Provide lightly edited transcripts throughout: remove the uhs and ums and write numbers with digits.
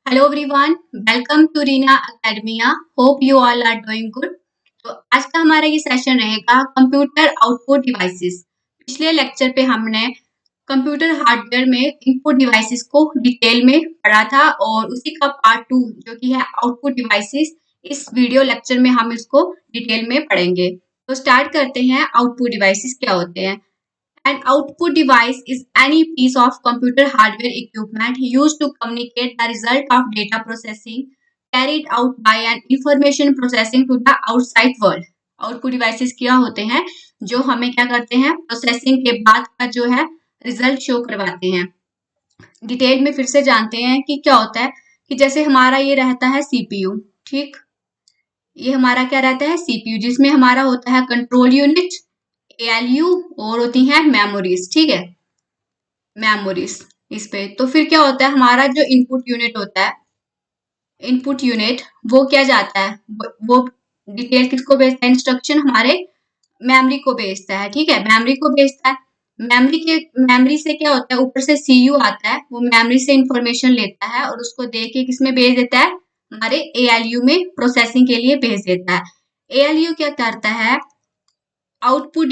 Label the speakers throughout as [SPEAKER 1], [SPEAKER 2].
[SPEAKER 1] Hello everyone, welcome to Reena Academia. Hope you all are doing good. तो आज का हमारा ये सेशन रहेगा कंप्यूटर आउटपुट डिवाइसेस। पिछले लेक्चर पे हमने कंप्यूटर हार्डवेयर में इनपुट डिवाइसेस को डिटेल में पढ़ा था और उसी का पार्ट 2 जो कि है आउटपुट डिवाइसेस, इस वीडियो लेक्चर में हम इसको डिटेल में पढ़ेंगे। तो स्टार्ट करते हैं, आउटपुट डिवाइसेस क्या होते हैं। An output device is any piece of computer hardware equipment used to communicate the result of data processing carried out by an information processing to the outside world. Output devices क्या होते हैं जो हमें क्या करते हैं, प्रोसेसिंग के बाद का जो है रिजल्ट शो करवाते हैं। डिटेल में फिर से जानते हैं कि क्या होता है कि जैसे हमारा ये रहता है सीपीयू, ठीक, ये हमारा क्या रहता है सीपीयू, जिसमें हमारा होता है कंट्रोल यूनिट, एएलयू और होती हैं मेमोरीज, ठीक है, मेमोरीज इस पे। तो फिर क्या होता है, हमारा जो इनपुट यूनिट होता है, इनपुट यूनिट वो क्या जाता है, वो डिटेल किसको भेजता है, इंस्ट्रक्शन हमारे मेमोरी को भेजता है, ठीक है, मेमोरी को भेजता है। मेमोरी से क्या होता है, ऊपर से सीयू आता है, वो मेमोरी से इंफॉर्मेशन लेता है और उसको देख के किसमें भेज देता है, हमारे एएलयू में प्रोसेसिंग के लिए भेज देता है। एएलयू क्या करता है, आउटपुट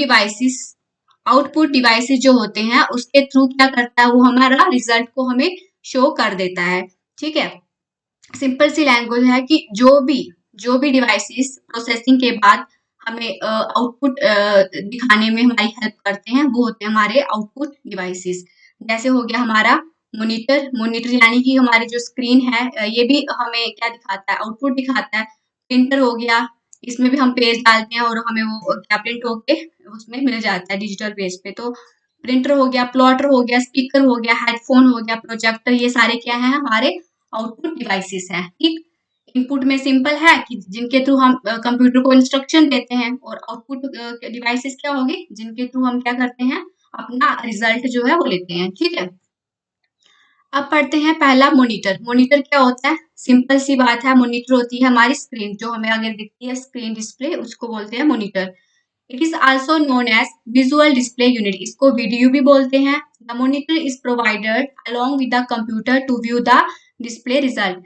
[SPEAKER 1] डिवाइसेस जो होते हैं उसके थ्रू क्या करता है, वो हमारा रिजल्ट को हमें शो कर देता है, ठीक है। सिंपल सी लैंग्वेज है कि जो भी डिवाइसेस प्रोसेसिंग के बाद हमें आउटपुट दिखाने में हमारी हेल्प करते हैं वो होते हैं हमारे आउटपुट डिवाइसेस। जैसे हो गया हमारा मॉनिटर यानी कि हमारी जो स्क्रीन है, ये भी हमें क्या दिखाता है, आउटपुट दिखाता है। प्रिंटर हो गया, इसमें भी हम पेज डालते हैं और हमें वो क्या प्रिंट होके उसमें मिल जाता है डिजिटल पेज पे। तो प्रिंटर हो गया, प्लॉटर हो गया, स्पीकर हो गया, हेडफोन हो गया, प्रोजेक्टर, ये सारे क्या है, हमारे आउटपुट डिवाइसेस हैं, ठीक। इनपुट में सिंपल है कि जिनके थ्रू हम कंप्यूटर को इंस्ट्रक्शन देते हैं, और आउटपुट डिवाइसेस क्या होंगे, जिनके थ्रू हम क्या करते हैं, अपना रिजल्ट जो है वो लेते हैं, ठीक है। अब पढ़ते हैं पहला मॉनिटर। मॉनिटर क्या होता है, सिंपल सी बात है, मॉनिटर होती है हमारी स्क्रीन, जो हमें आगे दिखती है स्क्रीन डिस्प्ले, उसको बोलते हैं monitor. It is also known as visual display unit, इसको वीडीयू भी बोलते हैं। The monitor is provided along with the computer to view the display result.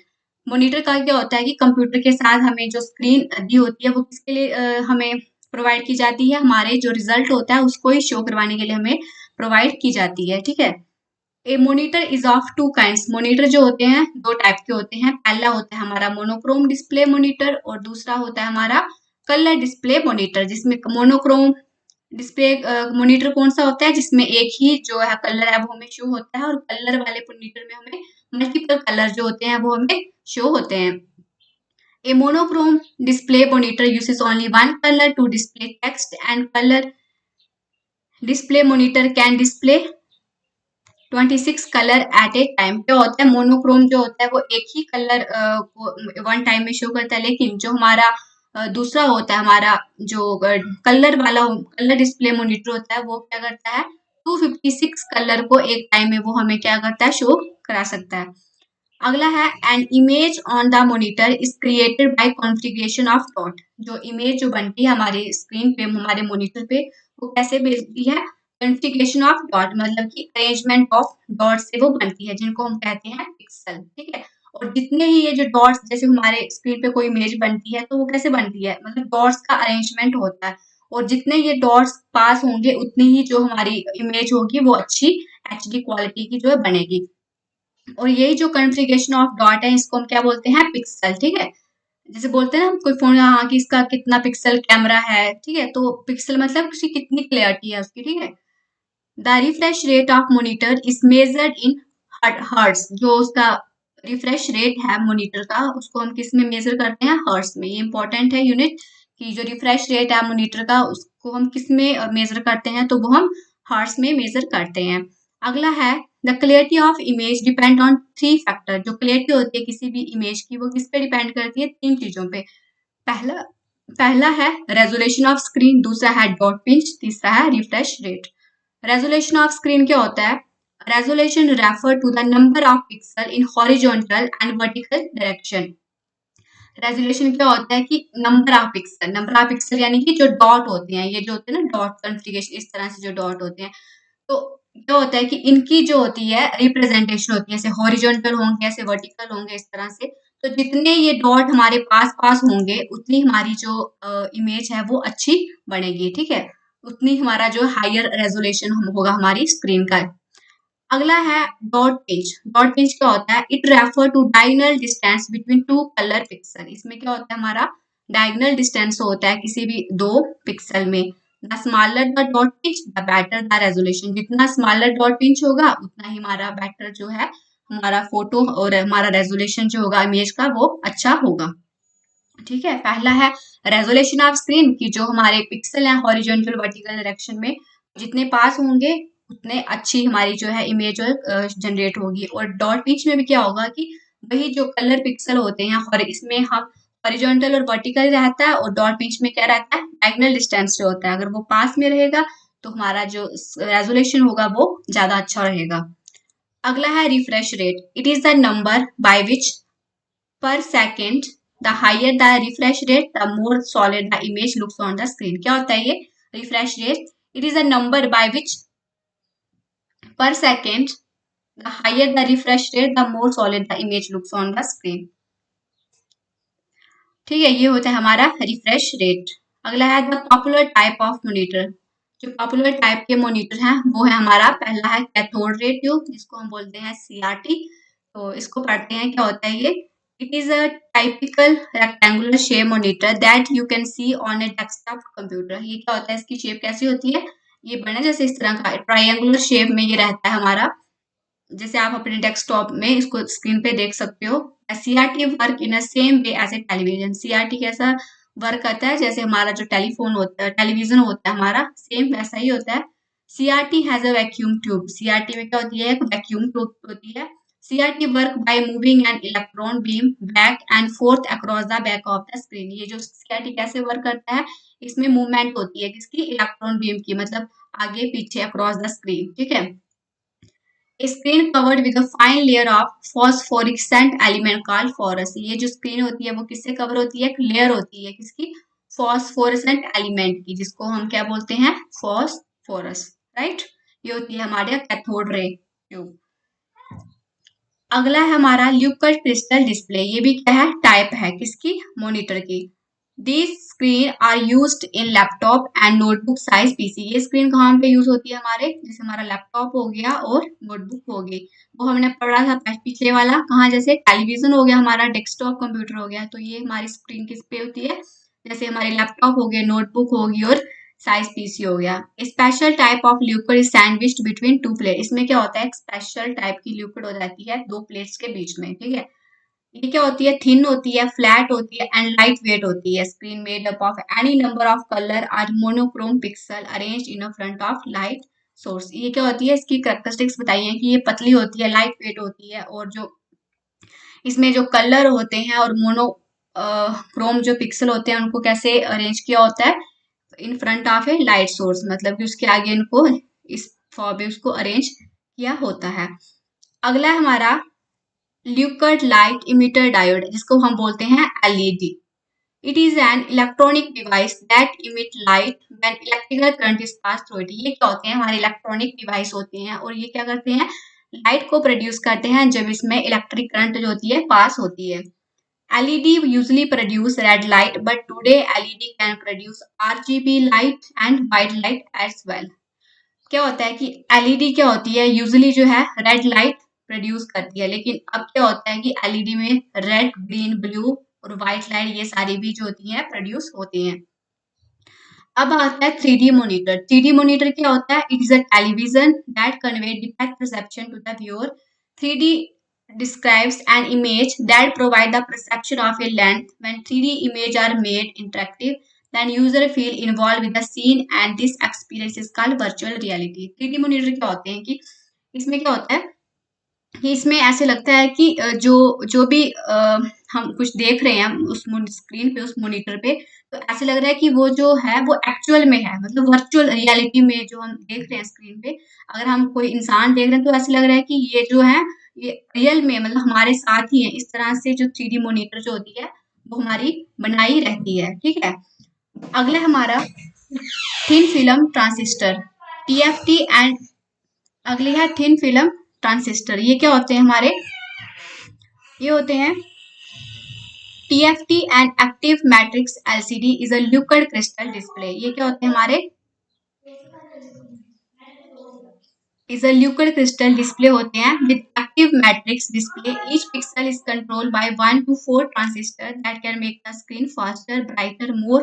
[SPEAKER 1] Monitor का क्या होता है कि कंप्यूटर के साथ हमें जो स्क्रीन दी होती है वो किसके लिए हमें प्रोवाइड की जाती है, हमारे जो रिजल्ट होता है उसको ही शो करवाने के लिए हमें प्रोवाइड की जाती है, ठीक है। A monitor is of two kinds, monitor जो होते हैं दो टाइप के होते हैं। पहला होता है हमारा मोनोक्रोम डिस्प्ले मॉनिटर और दूसरा होता है हमारा कलर डिस्प्ले मॉनिटर। जिसमें मोनोक्रोम डिस्प्ले मॉनिटर कौन सा होता है, जिसमें एक ही जो है कलर है वो हमें शो होता है, और कलर वाले मॉनिटर में हमें मल्टीपल कलर जो होते हैं वो हमें शो होते हैं। A monochrome display monitor uses only one color to display text, and color display monitor can display 26 colour at a time. क्या होता है, मोनोक्रोम जो होता है वो एक ही कलर को वन टाइम में शो करता है, लेकिन जो हमारा दूसरा होता है, हमारा जो कलर वाला कलर डिस्प्ले मॉनिटर होता है वो क्या करता है, 256 कलर को एक टाइम में वो हमें क्या करता है, शो करा सकता है। अगला है, an image on the monitor is created by configuration of dot. जो इमेज जो बनती है हमारे स्क्रीन पे, हमारे मॉनिटर पे, वो कैसे बनती है, कॉन्फ़िगरेशन ऑफ डॉट, मतलब कि अरेंजमेंट ऑफ डॉट से वो बनती है, जिनको हम कहते हैं पिक्सल, ठीक है। और जितने ही ये जो डॉट्स, जैसे हमारे स्क्रीन पे कोई इमेज बनती है तो वो कैसे बनती है, मतलब डॉट्स का अरेंजमेंट होता है, और जितने ये डॉट्स पास होंगे उतनी ही जो हमारी इमेज होगी वो अच्छी एचडी क्वालिटी की जो है बनेगी। और यही जो कॉन्फ़िगरेशन ऑफ डॉट है इसको हम क्या बोलते हैं, पिक्सल, ठीक है। जैसे बोलते हैं ना कोई फोन, हाँ कि इसका कितना पिक्सल कैमरा है, ठीक है, तो पिक्सल मतलब उसकी कितनी क्लियरिटी है उसकी, ठीक है। The refresh rate of monitor is measured in hertz. जो उसका रिफ्रेश रेट है मॉनिटर का, उसको हम किस में मेजर करते हैं, हर्ट्ज में। ये इंपॉर्टेंट है यूनिट कि जो रिफ्रेश रेट है मॉनिटर का उसको हम किस में मेजर करते हैं, तो वो हम हर्ट्ज में मेजर करते हैं। अगला है, the clarity of image depend on 3 factor. जो क्लियरिटी होती है किसी भी इमेज की वो किस पे डिपेंड करती है, 3 चीजों पे। पहला पहला है रेजोल्यूशन ऑफ स्क्रीन, दूसरा है डॉट पिंच, तीसरा है refresh rate. Resolution of screen क्या होता है, resolution refer to the number of pixel in horizontal and vertical direction. Resolution क्या होता है कि नंबर ऑफ पिक्सल यानी कि जो डॉट होते हैं, ये जो होते हैं ना डॉट कॉन्फ़िगरेशन, इस तरह से जो डॉट होते हैं, तो क्या होता है कि इनकी जो होती है रिप्रेजेंटेशन होती है, जैसे हॉरिजॉन्टल होंगे, ऐसे वर्टिकल होंगे, इस तरह से। तो जितने ये डॉट हमारे पास-पास होंगे, उतनी हमारी जो इमेज है वो अच्छी बनेगी, ठीक है? उतनी हमारा जो हायर रेज़ोल्यूशन होगा हमारी स्क्रीन का। अगला है डॉट पिंच। डॉट पिंच क्या होता है? It refer to diagonal distance between two colour pixel. इसमें क्या होता है हमारा डायगोनल डिस्टेंस होता है किसी भी दो पिक्सल में। The smaller the dot pinch the better the resolution. जितना स्मॉलर डॉट पिंच होगा उतना ही हमारा बेटर जो है हमारा फोटो और हमारा रेजोल्यूशन जो होगा इमेज का वो अच्छा होगा। ठीक है, पहला है रेजोल्यूशन ऑफ स्क्रीन की जो हमारे पिक्सल हैं हॉरिजॉन्टल वर्टिकल डायरेक्शन में जितने पास होंगे उतने अच्छी हमारी जो है इमेज जनरेट होगी। और डॉट पिच में भी क्या होगा कि वही जो कलर पिक्सल होते हैं और इसमें हम हॉरिजॉन्टल और वर्टिकल रहता है और डॉट पिच में क्या रहता है डायगोनल डिस्टेंस जो होता है। अगर वो पास में रहेगा तो हमारा जो रेजोल्यूशन होगा वो ज्यादा अच्छा रहेगा। अगला है refresh rate. It is the number by which per second the higher the refresh rate the more solid the image looks on the screen। क्या होता है ये refresh rate? It is a number by which per second the higher the refresh rate the more solid the image looks on the screen। ठीक है, ये होता है हमारा रिफ्रेश रेट। अगला है the popular type of monitor. जो popular type के मॉनिटर हैं वो है हमारा पहला है कैथोड रे ट्यूब जिसको हम बोलते हैं सीआरटी। तो इसको पढ़ते हैं क्या होता है ये। It is a typical rectangular shape monitor that you can see on A desktop computer. ये क्या होता है इसकी शेप कैसी होती है, ये बना जैसे इस तरह का ट्रायंगुलर शेप में ये रहता है हमारा, जैसे आप अपने डेस्कटॉप में इसको स्क्रीन पे देख सकते हो। CRT work in same way as a television. CRT कैसा वर्क करता है जैसे हमारा जो टेलीफोन होता है टेलीविजन होता है हमारा सेम वैसा ही होता है। CRT has a vacuum tube. CRT में क्या होती है एक वैक्यूम ट्यूब होती है। CRT work by moving an electron beam back and fourth across the back of the screen. ये जो सीआरटी कैसे वर्क करता है इसमें मूवमेंट होती है किसकी इलेक्ट्रॉन बीम की, मतलब आगे पीछे अक्रॉस द स्क्रीन। ठीक है, screen covered with a fine layer of phosphorescent element called phosphors. ये जो स्क्रीन होती है वो किससे कवर होती है, एक लेयर होती है किसकी, फॉस्फोरेसेंट एलिमेंट की, जिसको हम क्या बोलते हैं फॉस्फोरस। राइट, ये होती है हमारे कैथोड रे ट्यूब। अगला है हमारा ल्यूकर्ड क्रिस्टल डिस्प्ले। ये भी क्या है टाइप है किसकी, मॉनिटर की। These screen are used in laptop and notebook size PC। ये स्क्रीन कहाँ पे यूज होती है हमारे, जैसे हमारा लैपटॉप हो गया और नोटबुक हो गई, वो हमने पढ़ा था पिछले वाला कहाँ, जैसे टेलीविजन हो गया हमारा, डेस्कटॉप कंप्यूटर हो गया। तो ये हमारी स्क्रीन किस पे होती है, जैसे हमारे लैपटॉप हो गए, नोटबुक होगी और साइज पीसी हो गया। Special type of liquid is sandwiched between two plate. इसमें क्या होता है एक स्पेशल टाइप की लिक्विड हो जाती है दो प्लेट्स के बीच में। ठीक है, ये क्या होती है थिन होती है, फ्लैट होती है एंड लाइट वेट होती है। Screen made up of any number of colour और monochrome pixel arranged in front of light source. ये क्या होती है इसकी कैरेक्टरिस्टिक्स बताइए कि ये पतली होती है, लाइट वेट होती है और जो इसमें जो कलर होते हैं और मोनो क्रोम जो पिक्सल होते हैं उनको कैसे अरेंज किया होता है इन front of A light source, मतलब कि उसके आगे इनको इस फॉर्म में उसको अरेंज किया होता है। अगला है हमारा ल्यूकर्ड लाइट इमिटर डायोड जिसको हम बोलते हैं LED. It is an electronic device that emit light when electrical current is pass through it. ये क्या होते हैं हमारे इलेक्ट्रॉनिक डिवाइस होते हैं और ये क्या करते हैं लाइट को प्रोड्यूस करते हैं जब इसमें इलेक्ट्रिक करंट जो होती है पास होती है। LED usually produce red light but today LED can produce RGB light and white light as well. क्या होता है कि एलईडी क्या होती है यूजुअली जो है रेड लाइट प्रोड्यूस करती है, लेकिन अब क्या होता है कि एलईडी में रेड ग्रीन ब्लू और व्हाइट लाइट ये सारी भी जो होती है प्रोड्यूस होती हैं। अब आता है 3D मॉनिटर। 3D मॉनिटर क्या होता है, it is a television that convey defect perception to the viewer. 3D describes an image that provide the perception of a length. When 3D image are made interactive, then user feel involved with the scene and this experience is called virtual reality। 3D monitor क्या होते हैं कि इसमें क्या होता है कि इसमें ऐसे लगता है कि जो जो भी हम कुछ देख रहे हैं उस स्क्रीन पे उस मॉनिटर पे, तो ऐसे लग रहा है कि वो जो है वो एक्चुअल में है, मतलब वर्चुअल रियलिटी में जो हम देख रहे हैं स्क्रीन पे, अगर हम कोई इंसान देख रहे हैं तो ऐसे लग रहा है कि ये जो है ये रियल में मतलब हमारे साथ ही है। इस तरह से जो 3D मॉनिटर जो होती है वो हमारी बनाई रहती है। ठीक है, अगला हमारा thin film transistor TFT and अगली है थिन फिल्म ट्रांजिस्टर। ये क्या होते हैं हमारे, ये होते हैं TFT and active matrix LCD is a liquid crystal display. ये क्या होते हैं हमारे, is a liquid crystal display होते हैं with active matrix display. Each pixel is controlled by 1 to 4 transistors that can make the screen faster, brighter, more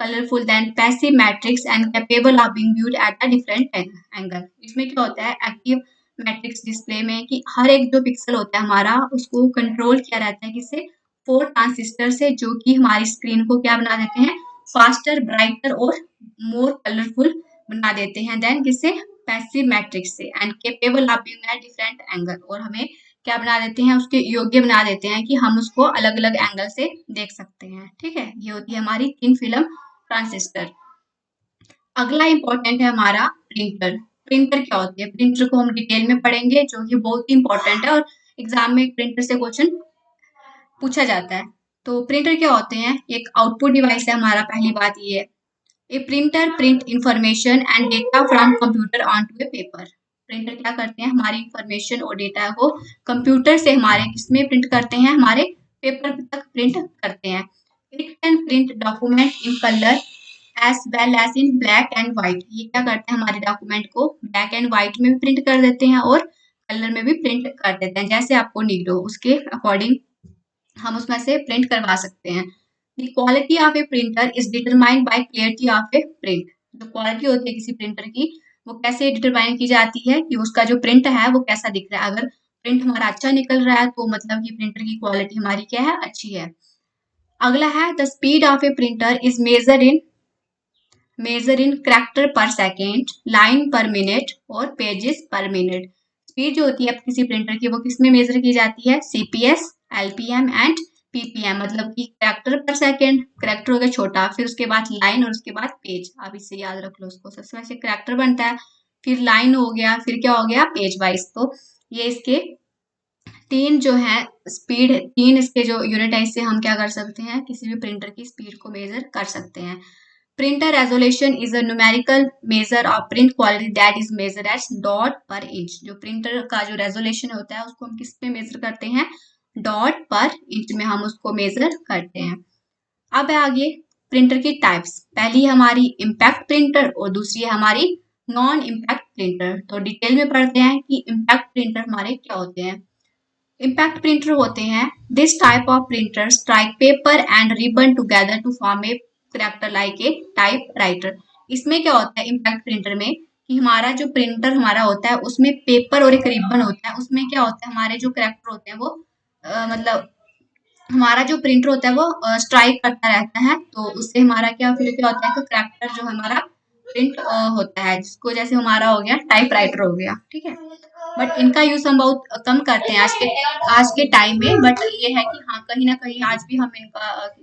[SPEAKER 1] colorful than passive matrix and capable of being viewed at a different angle. इसमें क्या होता है active matrix display में कि हर एक जो pixel होता है हमारा उसको कंट्रोल किया रहता है किससे, 4 ट्रांजिस्टर से, जो कि हमारी स्क्रीन को क्या बना देते हैं, फास्टर, ब्राइटर और मोर कलरफुल बना देते हैं देन किससे, पैसिव मैट्रिक्स से and capable of viewing at different angle, और हमें क्या बना देते हैं, उसके योग्य बना देते हैं कि हम उसको अलग अलग एंगल से देख सकते हैं। ठीक है, ये होती है हमारी थिन फिल्म ट्रांजिस्टर। अगला इंपॉर्टेंट है हमारा प्रिंटर। प्रिंटर क्या होती है, प्रिंटर को हम डिटेल में पढ़ेंगे जो कि बहुत ही इंपॉर्टेंट है और एग्जाम में प्रिंटर से क्वेश्चन पूछा जाता है। तो प्रिंटर क्या होते हैं, एक आउटपुट डिवाइस है हमारा, पहली बात ये है। A printer print information and data from computer onto a paper. Printer क्या करते हैं, हमारी इंफॉर्मेशन और डेटा को कंप्यूटर से हमारे किसमें प्रिंट करते हैं, हमारे पेपर तक प्रिंट करते हैं। It can print document in colour as well as in black and white. ये क्या करते हैं, हमारे डॉक्यूमेंट को ब्लैक एंड व्हाइट में भी प्रिंट कर देते हैं और कलर में भी प्रिंट कर देते हैं, जैसे आपको नीड हो उसके अकॉर्डिंग हम उसमें से प्रिंट करवा सकते हैं। The quality of a printer is determined by clarity of a print. जो क्वालिटी होती है किसी प्रिंटर की वो कैसे डिटरमाइन की जाती है कि उसका जो प्रिंट है वो कैसा दिख रहा है। अगर प्रिंट हमारा अच्छा निकल रहा है तो मतलब कि प्रिंटर की क्वालिटी हमारी क्या है, अच्छी है। अगला है the speed of a printer is measure in character per second, line per minute और पेजेस पर मिनट। स्पीड जो होती है किसी प्रिंटर की वो किसमें मेजर की जाती है, CPS, LPM एंड PPM, मतलब कि कैरेक्टर पर सेकेंड, कैरेक्टर हो गया छोटा, फिर उसके बाद लाइन और उसके बाद पेज। आप इससे याद रख लो उसको, सबसे पहले कैरेक्टर बनता है, फिर लाइन हो गया, फिर क्या हो गया, पेज वाइज। तो ये इसके तीन जो है स्पीड, तीन इसके जो यूनिट है, इससे हम क्या कर सकते हैं, किसी भी प्रिंटर की स्पीड को मेजर कर सकते हैं। Printer resolution is a numerical measure of print quality that is measured as dot per inch. जो प्रिंटर का जो रेजोल्यूशन होता है उसको हम किस पे मेजर करते हैं, डॉट पर इंच में हम उसको मेजर करते हैं। अब है आगे प्रिंटर की टाइप्स। पहली है हमारी इम्पैक्ट प्रिंटर और दूसरी है हमारी नॉन इम्पैक्ट प्रिंटर। तो डिटेल में पढ़ते हैं कि इम्पैक्ट प्रिंटर हमारे क्या होते हैं। इम्पैक्ट प्रिंटर होते हैं this type of printer strike paper and ribbon together to form a character like a typewriter. इसमें क्या होता है इम्पैक्ट प्रिंटर में कि हमारा जो प्रिंटर हमारा होता है उसमें पेपर और एक रिबन होता है, उसमें क्या होता है हमारे जो कैरेक्टर होते हैं वो मतलब हमारा जो प्रिंटर होता है वो स्ट्राइक करता रहता है, तो उससे हमारा क्या फिर क्या होता है कि कैरेक्टर जो हमारा प्रिंट होता है, जिसको जैसे हमारा हो गया टाइप राइटर हो गया। ठीक है, बट इनका यूज हम बहुत कम करते हैं आज के टाइम में, बट ये है कि हाँ कहीं ना कहीं आज भी हम इनका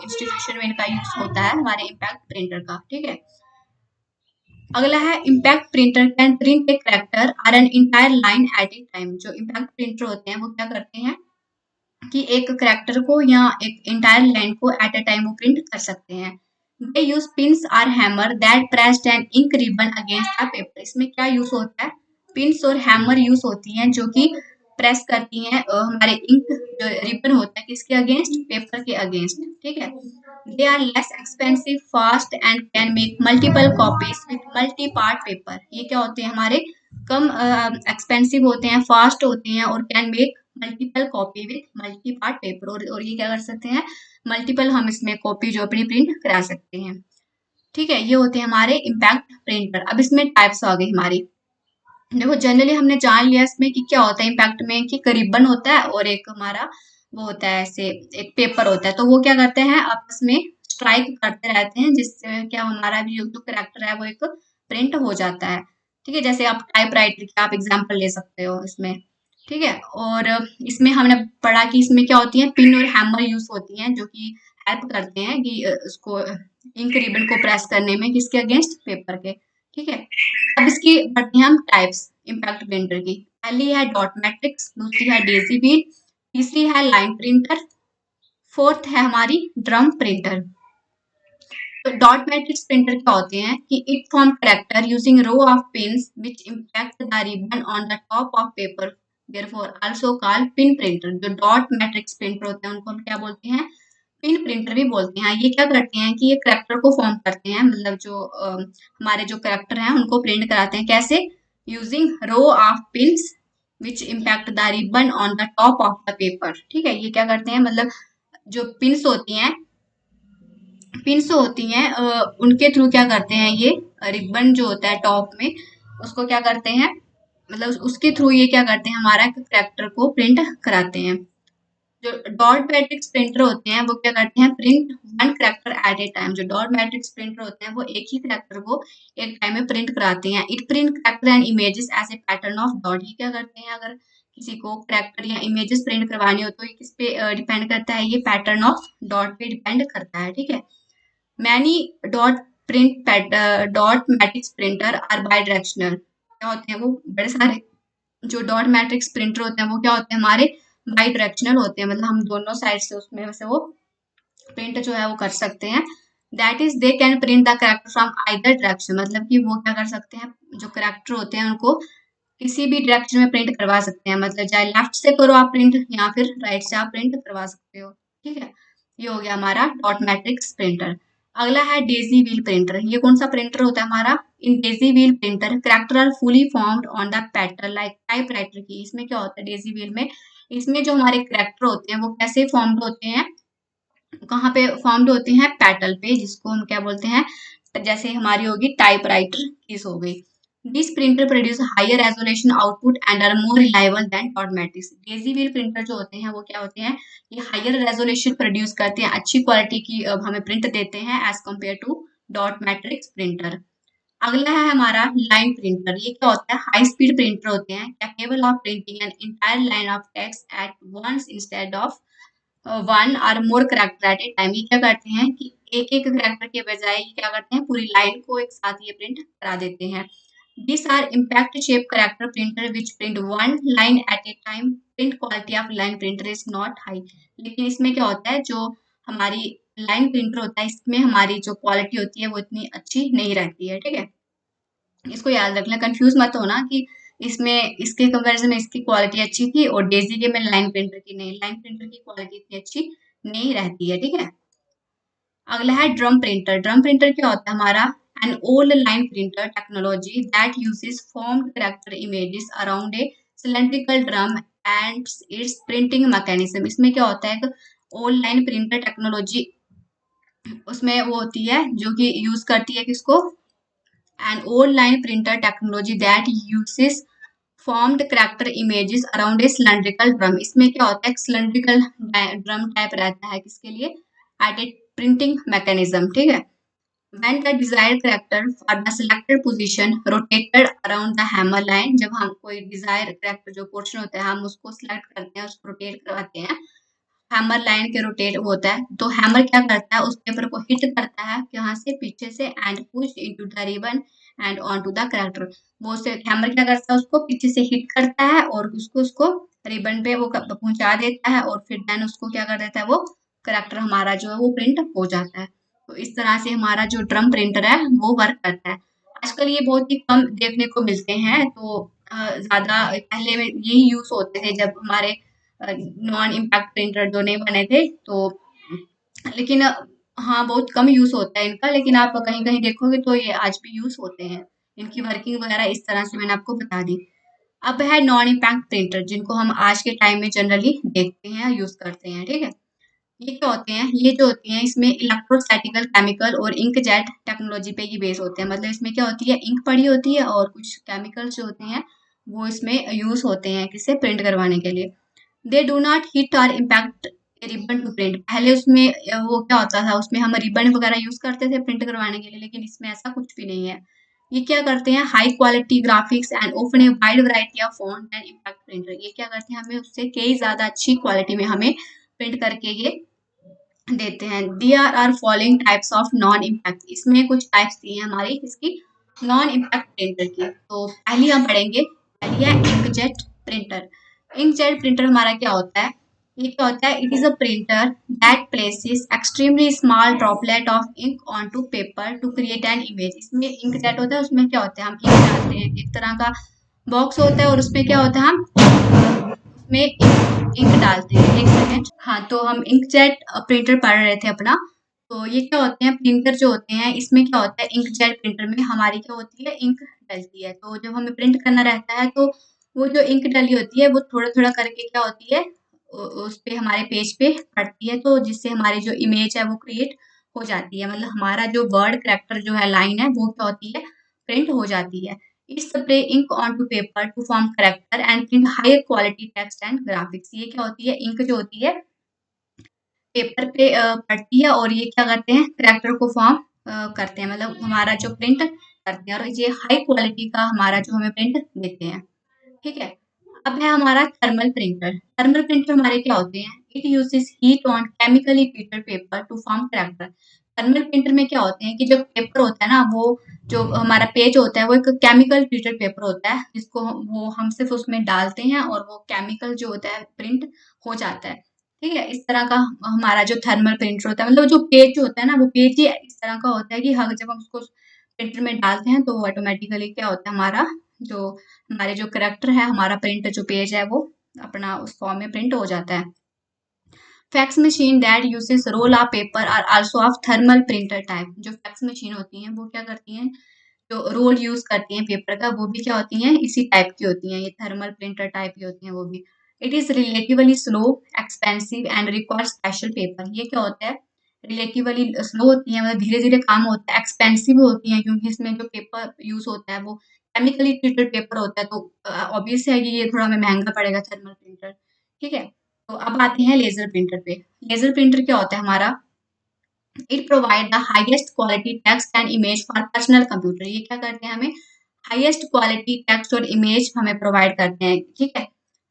[SPEAKER 1] इंस्टीट्यूशन में इनका यूज होता है हमारे इम्पैक्ट प्रिंटर का। ठीक है, अगला है impact printer can print a character और an entire line at a time. जो इम्पैक्ट प्रिंटर होते हैं वो क्या करते हैं कि एक कैरेक्टर को या एक इंटायर लाइन को एट अ टाइम वो प्रिंट कर सकते हैं। दे यूज पिंस और hammer that pressed and ink ribbon against the paper. इसमें क्या यूज होता है, पिंस और हैमर यूज होती हैं जो कि प्रेस करती हैं हमारे इंक जो रिबन होता है किसके अगेंस्ट, पेपर के अगेंस्ट। ठीक है, they are less expensive, fast and can make multiple copies with multi part paper. ये क्या होते हैं हमारे कम एक्सपेंसिव होते हैं, फास्ट होते हैं और can make multiple copy with multi part paper, और ये क्या कर सकते हैं मल्टीपल हम इसमें कॉपी जो अपनी प्रिंट करा सकते हैं। ठीक है, ये होते हैं हमारे इम्पैक्ट प्रिंटर। अब इसमें टाइप्स आ गई हमारी। देखो जनरली हमने जान लिया इसमें कि क्या होता है इम्पैक्ट में कि रिबन होता है और एक हमारा वो होता है ऐसे एक पेपर होता है, तो वो क्या करते हैं आपस में स्ट्राइक करते रहते हैं जिससे क्या हमारा भी जो कैरेक्टर है वो एक प्रिंट हो जाता है। ठीक है, जैसे आप टाइप राइटर की आप एग्जाम्पल ले सकते हो इसमें। ठीक है, और इसमें हमने पढ़ा कि इसमें क्या होती है पिन और हैमर यूज होती हैं जो कि हेल्प करते हैं कि उसको इंक रिबन को प्रेस करने में किसके अगेंस्ट, पेपर के। ठीक है, अब इसकी बढ़ते हैं हम टाइप्स इम्पैक्ट प्रिंटर की। पहली है डॉट मैट्रिक्स, दूसरी है डेजी बीट, तीसरी है लाइन प्रिंटर, फोर्थ है हमारी ड्रम प्रिंटर। तो डॉट मैट्रिक्स प्रिंटर क्या होते हैं कि it form character using row of pins which impact the ribbon on the top of paper, therefore also called pin printer. जो डॉट मैट्रिक्स प्रिंटर होते हैं उनको हम क्या बोलते हैं, पिन प्रिंटर भी बोलते हैं। ये क्या करते हैं कि ये करेक्टर को फॉर्म करते हैं, मतलब जो हमारे जो करेक्टर हैं उनको प्रिंट कराते हैं। कैसे? Using row of pins which impact the ribbon on the top of the paper. ठीक है, ये क्या करते हैं, मतलब जो पिन्स होती हैं, पिन्स होती हैं उनके थ्रू क्या करते हैं, ये रिबन जो होता है टॉप में उसको क्या करते हैं, मतलब उसके थ्रू ये क्या करते हैं, हमारा करेक्टर को प्रिंट कराते हैं। जो डॉट मैट्रिक्स प्रिंटर होते हैं वो क्या करते हैं, print one character at a time. जो डॉट मैट्रिक्स प्रिंटर होते हैं वो एक ही करेक्टर को एक टाइम में प्रिंट कराते हैं। It print character and images as a pattern of dot. ये क्या करते हैं, अगर किसी को करेक्टर या इमेजेस प्रिंट करवानी हो तो ये किस पे डिपेंड करता है, ये पैटर्न ऑफ डॉट पे डिपेंड करता है। ठीक है, many dot dot matrix printer are bidirectional. क्या होते हैं वो, बड़े सारे जो डॉट मैट्रिक्स प्रिंटर होते हैं वो क्या होते हैं, हमारे बाई डायरेक्शनल होते हैं, मतलब हम दोनों साइड से उसमें से वो प्रिंट जो है वो कर सकते हैं। That is they can print the character from either direction. मतलब कि वो क्या कर सकते हैं, जो करेक्टर होते हैं उनको किसी भी डायरेक्शन में प्रिंट करवा सकते हैं, मतलब चाहे लेफ्ट से करो आप प्रिंट या फिर राइट से आप प्रिंट करवा सकते हो। ठीक है, ये हो गया हमारा डॉट मैट्रिक्स प्रिंटर। अगला है डेजी व्हील प्रिंटर। ये कौन सा प्रिंटर होता है हमारा, in daisy wheel printer character are fully formed on the pattern like typewriter की। इसमें क्या होता है डेजी व्हील में, इसमें जो हमारे करेक्टर होते हैं वो कैसे फॉर्म्ड होते हैं, कहाँ पे फॉर्म्ड होते हैं, पैटल पे, जिसको हम क्या बोलते हैं, जैसे हमारी होगी टाइपराइटर कीज हो गई। This printer produce higher resolution output and are more reliable than dot matrix. Daisy wheel printer जो होते हैं वो क्या होते हैं, ये हायर रेजोल्यूशन प्रोड्यूस करते हैं, अच्छी क्वालिटी की हमें प्रिंट देते हैं as compare to dot matrix printer. अगला है हमारा लाइन प्रिंटर। ये क्या होता है, हाई स्पीड प्रिंटर होते हैं, capable of printing an entire line of text at once instead of one or more character at a time. ये क्या करते हैं कि एक एक करेक्टर के बजाय ये क्या करते हैं, पूरी लाइन को एक साथ ये प्रिंट करा देते हैं। This are impact shape character printer which print one line at a time. Print quality of line printer is not high. लेकिन इसमें क्या होता है, जो हमारी लाइन प्रिंटर होता है इसमें हमारी जो क्वालिटी होती है वो इतनी अच्छी नहीं रहती है। ठीक है, इसको याद रखना, कंफ्यूज मत होना कि इसमें इसके कंपैरिजन में इसकी क्वालिटी अच्छी थी और डेजी के में लाइन प्रिंटर की नहीं, लाइन प्रिंटर की क्वालिटी इतनी अच्छी नहीं रहती है। ठीक है, अगला है ड्रम प्रिंटर। ड्रम प्रिंटर क्या होता है हमारा, an old line printer technology that uses formed character images around a cylindrical drum and it's printing mechanism. इसमें क्या होता है, ओल्ड लाइन प्रिंटर टेक्नोलॉजी उसमें वो होती है जो कि यूज करती है किसको, an old line printer technology that uses formed character images around a cylindrical drum। इसमें क्या होता है, cylindrical drum टाइप रहता है किसके लिए, at a printing mechanism। ठीक है, when the desired character for the selected position rotated around the hammer line। जब हम कोई desired character जो portion होता है हम उसको select करते हैं, उसको rotate करवाते हैं, हैमर लाइन के रोटेट होता है, तो हैमर क्या करता है, उस पेपर को हिट करता है यहाँ से पीछे से and push into the ribbon and on to the character. वो से हैमर क्या करता है, उसको पीछे से हिट करता है और उसको रिबन पे वो पहुंचा देता है और फिर देन उसको क्या कर देता है, वो करेक्टर हमारा जो है वो प्रिंट हो जाता है। तो इस तरह से हमारा जो ड्रम प्रिंटर है वो वर्क करता है। आजकल ये बहुत ही कम देखने को मिलते हैं, तो ज्यादा पहले में यही यूज होते थे जब हमारे नॉन इम्पैक्ट प्रिंटर जो नहीं बने थे, तो लेकिन हाँ बहुत कम यूज होता है इनका, लेकिन आप कहीं कहीं देखोगे तो ये आज भी यूज होते हैं। इनकी वर्किंग वगैरह इस तरह से मैंने आपको बता दी। अब है नॉन इम्पैक्ट प्रिंटर, जिनको हम आज के टाइम में जनरली देखते हैं यूज करते हैं। ठीक है, ये क्या होते हैं, ये जो होती हैं इसमें इलेक्ट्रोस्टैटिकल, केमिकल और इंकजेट टेक्नोलॉजी पे ये बेस होते हैं। मतलब इसमें क्या होती है, इंक पड़ी होती है और कुछ केमिकल्स जो होते हैं वो इसमें यूज होते हैं किसे प्रिंट करवाने के लिए। दे डू नॉट हिट और इम्पैक्ट रिबन टू प्रिंट। पहले उसमें वो क्या होता था, उसमें हम रिबन वगैरह यूज करते थे प्रिंट करवाने के लिए, लेकिन इसमें ऐसा कुछ भी नहीं है। ये क्या करते हैं, high quality graphics and open a wide variety of font and impact printer. ये क्या करते हैं, हमें उससे कई ज्यादा अच्छी क्वालिटी में हमें प्रिंट करके ये देते हैं। There are following types of non impact. इसमें कुछ टाइप्स दी हैं हमारी इसकी नॉन इम्पैक्ट प्रिंटर की। तो पहली हम पढ़ेंगे, पहली है इंकजेट प्रिंटर। इंकजेट प्रिंटर हमारा क्या होता है, ये क्या होता है? It is a printer that places extremely small droplet of ink on to paper to create an image. इसमें इंक जेट होता है, उसमें क्या होता है, हम इंक डालते हैं, एक तरह का बॉक्स होता है और उसमें क्या होता है, हम उसमें इंक डालते हैं। एक सेकेंड। हाँ, तो हम इंकजेट प्रिंटर पढ़ रहे थे अपना। तो ये क्या होते हैं, प्रिंटर जो होते हैं, इसमें क्या होता है, इंकजेट प्रिंटर में हमारी क्या होती है, इंक डलती है। तो जब हमें प्रिंट करना रहता है तो वो जो इंक डली होती है वो थोड़ा थोड़ा करके क्या होती है, उस पे हमारे पेज पे पड़ती है, तो जिससे हमारी जो इमेज है वो क्रिएट हो जाती है। मतलब हमारा जो वर्ड करेक्टर जो है, लाइन है, वो क्या होती है, प्रिंट हो जाती है। It spray ink onto paper to form character and print higher quality text and graphics। ये क्या होती है, इंक जो होती है पेपर पे पड़ती है और ये क्या करते हैं, करैक्टर को फॉर्म करते हैं, मतलब हमारा जो प्रिंट करते हैं, और ये हाई क्वालिटी का हमारा जो हमें प्रिंट देते हैं। ठीक है। अब है हमारा थर्मल प्रिंटर। थर्मल प्रिंटर हमारे क्या होते हैं, it uses heat on chemically treated paper two form character. Thermal printer में क्या होते हैं कि जो पेपर होता है ना, वो जो हमारा पेज होता है वो एक केमिकल ट्रीटेड पेपर होता है, जिसको वो हम सिर्फ उसमें डालते हैं और वो केमिकल जो होता है प्रिंट हो जाता है। ठीक है। इस तरह का हमारा जो थर्मल प्रिंटर होता है, मतलब जो पेज जो होता है ना, वो पेज ही इस तरह का होता है कि हर जब हम उसको प्रिंटर में डालते हैं तो वो ऑटोमेटिकली क्या होता है, हमारा जो हमारे जो करेक्टर है, हमारा प्रिंट जो पेज है वो अपना उस फॉर्म में प्रिंट हो जाता है। Fax machine that uses roll of paper are also of thermal printer type. जो फैक्स मशीन होती हैं वो क्या करती हैं, जो रोल यूज करती हैं पेपर का, वो भी क्या होती हैं, इसी टाइप की होती हैं, ये थर्मल प्रिंटर टाइप की होती हैं वो भी। It is relatively slow, expensive and require special paper. ये क्या होता है, रिलेटिवली स्लो होती है, मतलब धीरे धीरे काम होता है, एक्सपेंसिव होती हैं क्योंकि इसमें जो पेपर यूज होता है वो केमिकली ट्रीटेड पेपर होता है, तो ऑब्वियस है कि ये थोड़ा हमें महंगा पड़ेगा थर्मल प्रिंटर। ठीक है। तो अब आते हैं लेजर प्रिंटर पे। लेजर प्रिंटर क्या होता है हमारा, it provide the highest quality text and image for personal computer. ये क्या करते हैं, हमें हाईएस्ट क्वालिटी टेक्स्ट और इमेज हमें प्रोवाइड करते हैं। ठीक है।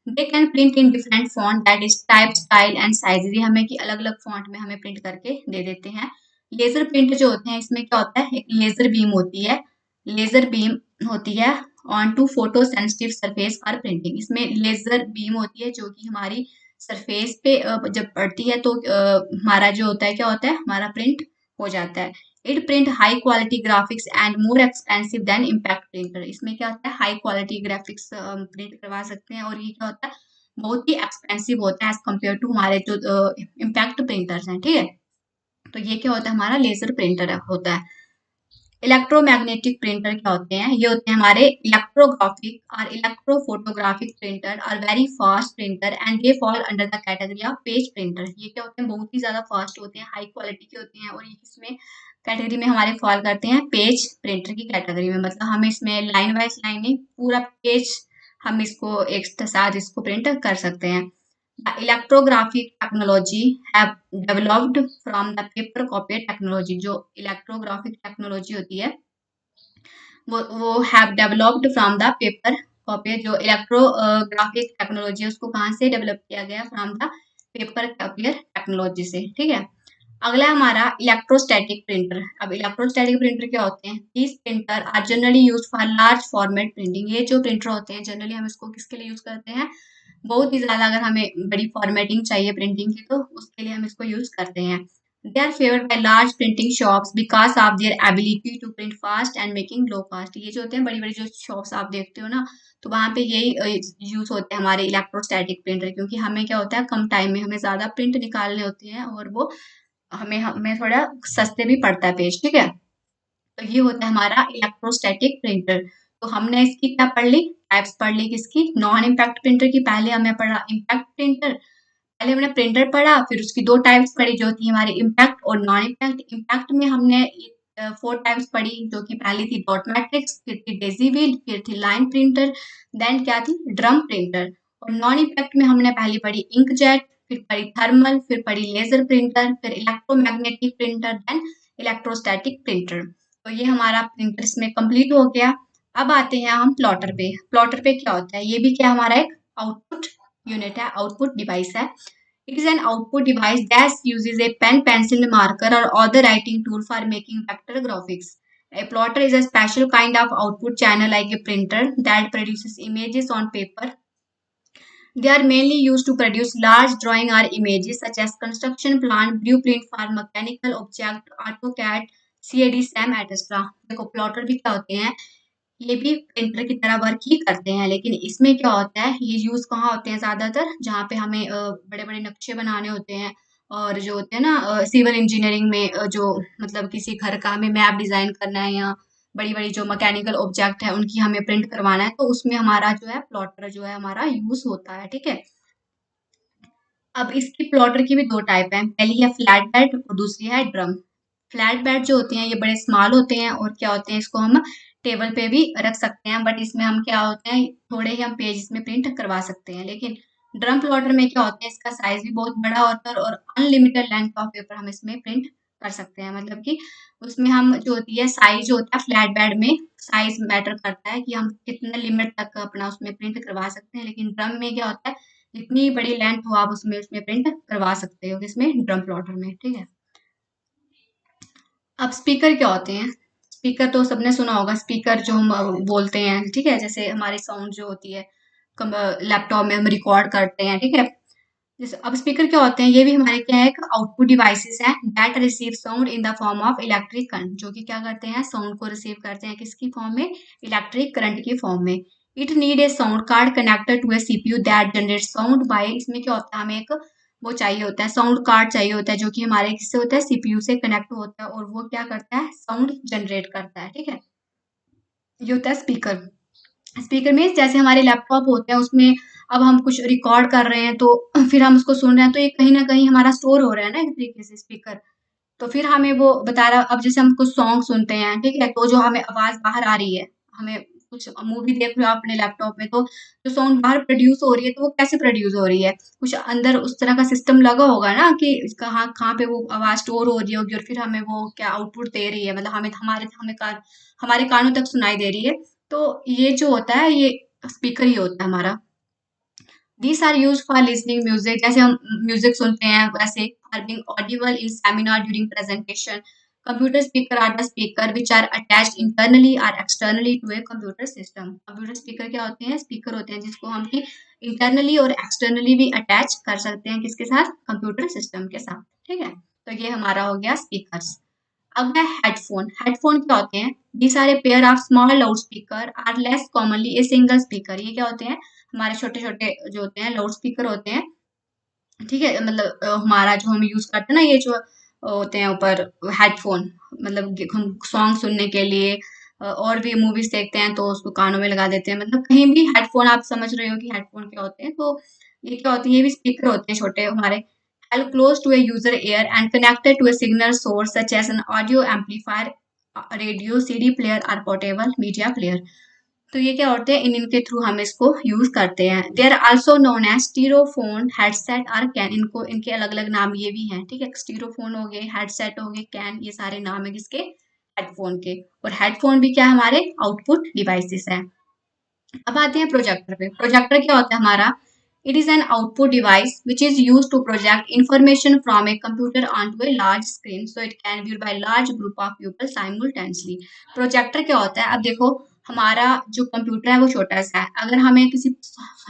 [SPEAKER 1] They can print in different font that is type, style and size. ये हमें कि अलग अलग फॉन्ट में हमें प्रिंट करके दे देते हैं। लेजर प्रिंट जो होते हैं, इसमें क्या होता है, एक लेजर बीम होती है, लेजर बीम होती है on to photosensitive surface for printing. इसमें लेजर बीम होती है जो कि हमारी सरफेस पे जब पड़ती है तो हमारा जो होता है, क्या होता है, हमारा प्रिंट हो जाता है। It print high quality graphics and more expensive than impact printer. इसमें क्या होता है, हाई क्वालिटी ग्राफिक्स प्रिंट करवा सकते हैं, और ये क्या होता है, बहुत ही एक्सपेंसिव होता है एज कम्पेयर टू हमारे जो इम्पैक्ट प्रिंटर्स हैं। ठीक है। तो ये क्या होता है, हमारा लेजर प्रिंटर होता है। इलेक्ट्रोमैग्नेटिक प्रिंटर क्या होते हैं, ये होते हैं हमारे इलेक्ट्रोग्राफिक और electrophotographic printer are very fast printer and they fall under the category of page printer. ये क्या होते हैं, बहुत ही ज्यादा फास्ट होते हैं, हाई क्वालिटी के होते हैं, और ये किसमें कैटेगरी में हमारे फॉल करते हैं, पेज प्रिंटर की कैटेगरी में। मतलब हम इसमें लाइन वाइज लाइन नहीं, पूरा पेज हम इसको एक साथ इसको प्रिंट कर सकते हैं। The electrographic technology have developed from the paper copy technology। जो इलेक्ट्रोग्राफिक टेक्नोलॉजी होती है वो have developed from the paper copy. जो इलेक्ट्रोग्राफिक टेक्नोलॉजी है उसको कहाँ से डेवलप किया गया, from the paper copier technology से। ठीक है। अगला हमारा इलेक्ट्रोस्टैटिक प्रिंटर। अब इलेक्ट्रोस्टैटिक प्रिंटर क्या होते हैं, these printer are generally use for large format printing. ये जो प्रिंटर होते हैं जनरली हम इसको किसके लिए यूज करते हैं, बहुत ही ज्यादा अगर हमें बड़ी फॉर्मेटिंग चाहिए प्रिंटिंग की तो उसके लिए हम इसको यूज करते हैं। They are favoured by large printing shops because of their ability to print fast and making low cost. ये जो होते हैं बड़ी बड़ी जो शॉप्स आप देखते हो ना, तो वहां पे यही यूज होते हैं हमारे इलेक्ट्रोस्टैटिक प्रिंटर, क्योंकि हमें क्या होता है, कम टाइम में हमें ज्यादा प्रिंट निकालने होते हैं और वो हमें हमें थोड़ा सस्ते भी पड़ता है पेज। ठीक है। तो ये होता है हमारा इलेक्ट्रोस्टैटिक प्रिंटर। तो हमने इसकी क्या पढ़ ली, टाइप्स पढ़ ली किसकी, नॉन इम्पैक्ट प्रिंटर की। पहले हमने पढ़ा इम्पैक्ट प्रिंटर, पहले हमने प्रिंटर पढ़ा, फिर उसकी दो टाइप्स पढ़ी जो थी हमारी इम्पैक्ट और नॉन इम्पैक्ट। इम्पैक्ट में हमने 4 टाइप्स पढ़ी, जो कि पहली थी डॉट मैट्रिक्स, फिर थी डेजी व्हील, फिर थी लाइन प्रिंटर, देन क्या थी ड्रम प्रिंटर। और नॉन इम्पैक्ट में हमने पहली पढ़ी इंकजेट, फिर पढ़ी थर्मल, फिर पढ़ी लेजर प्रिंटर, फिर electromagnetic printer, then electrostatic printer. तो ये हमारा प्रिंटर इसमें कंप्लीट हो गया। अब आते हैं हम प्लॉटर पे। प्लॉटर पे क्या होता है, ये भी क्या हमारा एक आउटपुट यूनिट है, आउटपुट डिवाइस है। It is an output device that uses a pen, pencil, marker, or other writing tool for making vector graphics. A plotter is a special kind of output channel like a printer that produces images on paper They are mainly used to produce large drawing or images such as construction plan, blueprint for mechanical object, AutoCAD, CAD, SAM, etc. देखो plotter भी क्या होते हैं, ये भी printer की तरह work ही करते हैं, लेकिन इसमें क्या होता है, ये यूज कहाँ होते हैं ज्यादातर, जहाँ पे हमें बड़े बड़े नक्शे बनाने होते हैं, और जो होते हैं ना सिविल इंजीनियरिंग में जो मतलब किसी घर का हमें मैप डिजाइन करना है, या बड़ी बड़ी जो मैकेनिकल ऑब्जेक्ट है उनकी हमें प्रिंट करवाना है, तो उसमें हमारा जो है प्लॉटर जो है हमारा यूज होता है, ठीक है। अब इसकी प्लॉटर की भी दो टाइप है, पहली है फ्लैट बेड और दूसरी है ड्रम। फ्लैट बेड जो होते हैं ये बड़े स्मॉल होते हैं, और क्या होते हैं, इसको हम टेबल पे भी रख सकते हैं, बट इसमें हम क्या होते हैं, थोड़े ही हम पेज इसमें प्रिंट करवा सकते हैं। लेकिन ड्रम प्लॉटर में क्या होता है, इसका साइज भी बहुत बड़ा होता है, और अनलिमिटेड लेंथ ऑफ पेपर हम इसमें प्रिंट कर सकते हैं। मतलब कि उसमें हम जो होती है साइज जो होता है फ्लैट बेड में, साइज मैटर करता है कि हम कितने लिमिट तक अपना उसमें प्रिंट करवा सकते हैं। लेकिन ड्रम में क्या होता है, जितनी बड़ी लेंथ हो आप उसमें उसमें प्रिंट करवा सकते हो, किसमें, ड्रम प्लॉटर में, ठीक है। अब स्पीकर क्या होते हैं, स्पीकर तो सबने सुना होगा, स्पीकर जो हम बोलते हैं, ठीक है, जैसे हमारी साउंड जो होती है लैपटॉप में हम रिकॉर्ड करते हैं, ठीक है। जैसे अब स्पीकर क्या होते हैं, ये भी हमारे क्या है, आउटपुट डिवाइसेस हैं that receive sound in the form of electric current, जो कि क्या करते हैं, साउंड को रिसीव करते हैं, किसकी फॉर्म में, इलेक्ट्रिक करंट की फॉर्म में। It need a sound card connected to a CPU that generate sound by, इसमें क्या होता है, हमें एक वो चाहिए होता है, साउंड कार्ड चाहिए होता है, जो कि हमारे किससे होता है, सीपीयू से कनेक्ट होता है, और वो क्या करता है, साउंड जनरेट करता है, ठीक है। ये होता है स्पीकर। स्पीकर मीन्स जैसे हमारे लैपटॉप होते हैं उसमें अब हम कुछ रिकॉर्ड कर रहे हैं, तो फिर हम उसको सुन रहे हैं, तो ये कहीं ना कहीं हमारा स्टोर हो रहा है ना एक तरीके से स्पीकर। तो फिर हमें वो बता रहा, अब जैसे हम कुछ सॉन्ग सुनते हैं, ठीक है, तो जो हमें आवाज बाहर आ रही है, हमें कुछ मूवी देख रहे हो आप अपने लैपटॉप में, तो जो साउंड बाहर प्रोड्यूस हो रही है, तो वो कैसे प्रोड्यूस हो रही है, कुछ अंदर उस तरह का सिस्टम लगा होगा ना कि कहाँ कहाँ पे वो आवाज स्टोर हो रही होगी, और फिर हमें वो क्या आउटपुट दे रही है, मतलब हमारे कानों तक सुनाई दे रही है। तो ये जो होता है ये स्पीकर ही होता है हमारा। These are used for listening music, जैसे हम म्यूजिक सुनते हैं वैसे, are being audible in seminar during presentation. Computer speaker are the speaker which are attached internally or externally to a computer system. Computer speaker क्या होते हैं, speaker होते हैं जिसको हम की internally और externally भी attach कर सकते हैं, किसके साथ, computer system के साथ, ठीक है। तो ये हमारा हो गया speakers। अब है हेडफोन। हेडफोन क्या होते हैं, these are a pair of small loudspeaker or less commonly a single speaker. ये क्या होते हैं, हमारे छोटे छोटे जो होते हैं लाउड स्पीकर होते हैं, ठीक है, मतलब हमारा जो हम यूज करते हैं ना, ये जो होते हैं ऊपर हेडफोन, मतलब हम सॉन्ग सुनने के लिए और भी मूवीज देखते हैं तो उसको कानों में लगा देते हैं, मतलब कहीं भी हेडफोन, आप समझ रहे हो कि हेडफोन क्या होते हैं। तो ये क्या होते हैं, ये भी स्पीकर होते हैं छोटे हमारे, held close to a user ear and connected to a signal source such as an audio amplifier, radio, CD player or portable media player। तो ये क्या होते हैं, इनके थ्रू हम इसको यूज करते हैं। They are also known as stereophone, headset और कैन, इनको इनके अलग अलग नाम ये भी हैं, ठीक है। स्टीरोफोन हो गए, हेडसेट हो गए, कैन, ये सारे नाम है किसके, हेडफोन के। और हेडफोन भी क्या हमारे आउटपुट डिवाइसेस है। अब आते हैं प्रोजेक्टर पे। प्रोजेक्टर क्या होता है हमारा, it is an output device which is use to project information from a computer on to a large screen so it can view by large group of people simultaneously. Projector क्या होता है, अब देखो हमारा जो कंप्यूटर है वो छोटा सा है, अगर हमें किसी